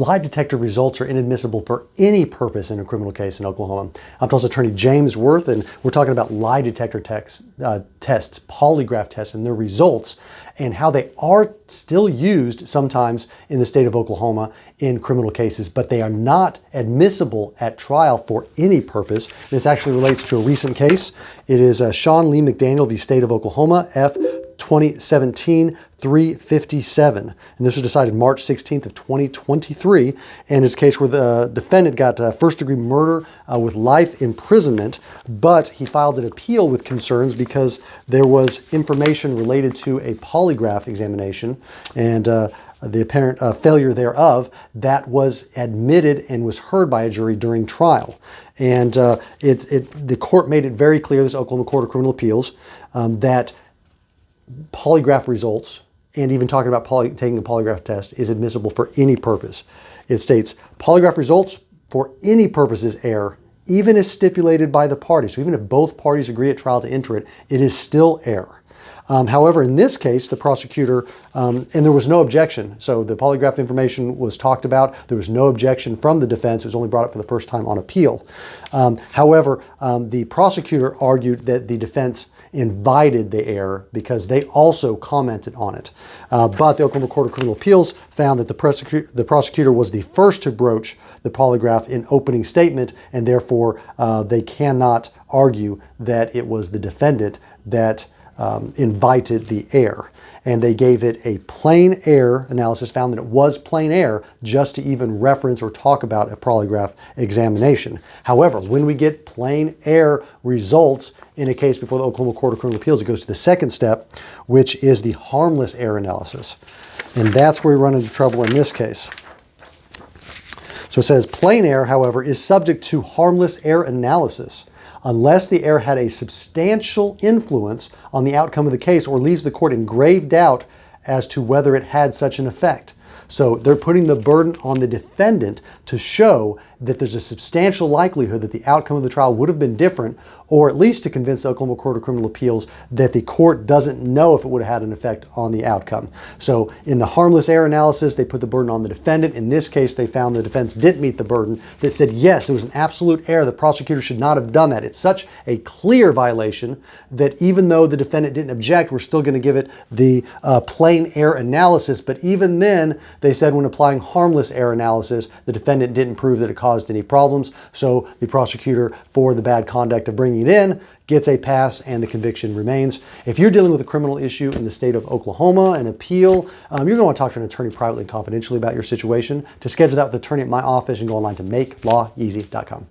Lie detector results are inadmissible for any purpose in a criminal case in Oklahoma. I'm Tulsa Attorney James Wirth, and we're talking about lie detector tests, polygraph tests, and their results, and how they are still used sometimes in the state of Oklahoma in criminal cases, but they are not admissible at trial for any purpose. This actually relates to a recent case. It is Sean Lee McDaniel v. State of Oklahoma, F. 2017-357. And this was decided March 16th of 2023. And it's a case where the defendant got first-degree murder with life imprisonment, but he filed an appeal with concerns because there was information related to a polygraph examination and the apparent failure thereof that was admitted and was heard by a jury during trial. And the court made it very clear, this Oklahoma Court of Criminal Appeals, that polygraph results, and even talking about taking a polygraph test, is admissible for any purpose. It states, polygraph results for any purpose is error, even if stipulated by the parties. So even if both parties agree at trial to enter it, it is still error. However, in this case, the prosecutor, and there was no objection. So the polygraph information was talked about. There was no objection from the defense. It was only brought up for the first time on appeal. However, the prosecutor argued that the defense invited the error because they also commented on it. But the Oklahoma Court of Criminal Appeals found that the prosecutor was the first to broach the polygraph in opening statement, and therefore they cannot argue that it was the defendant that invited the error. And they gave it a plain error analysis, found that it was plain error just to even reference or talk about a polygraph examination. However, when we get plain error results in a case before the Oklahoma Court of Criminal Appeals, it goes to the second step, which is the harmless error analysis. And that's where we run into trouble in this case. So it says, plain error, however, is subject to harmless error analysis unless the error had a substantial influence on the outcome of the case or leaves the court in grave doubt as to whether it had such an effect. So they're putting the burden on the defendant to show that there's a substantial likelihood that the outcome of the trial would have been different, or at least to convince the Oklahoma Court of Criminal Appeals that the court doesn't know if it would have had an effect on the outcome. So in the harmless error analysis, they put the burden on the defendant. In this case, they found the defense didn't meet the burden, that said, yes, it was an absolute error. The prosecutor should not have done that. It's such a clear violation that even though the defendant didn't object, we're still going to give it the plain error analysis. But even then, they said when applying harmless error analysis, the defendant didn't prove that it caused any problems. So the prosecutor, for the bad conduct of bringing it in, gets a pass and the conviction remains. If you're dealing with a criminal issue in the state of Oklahoma, an appeal, you're going to want to talk to an attorney privately and confidentially about your situation. To schedule that with an attorney at my office, you can go online to makelawEasy.com.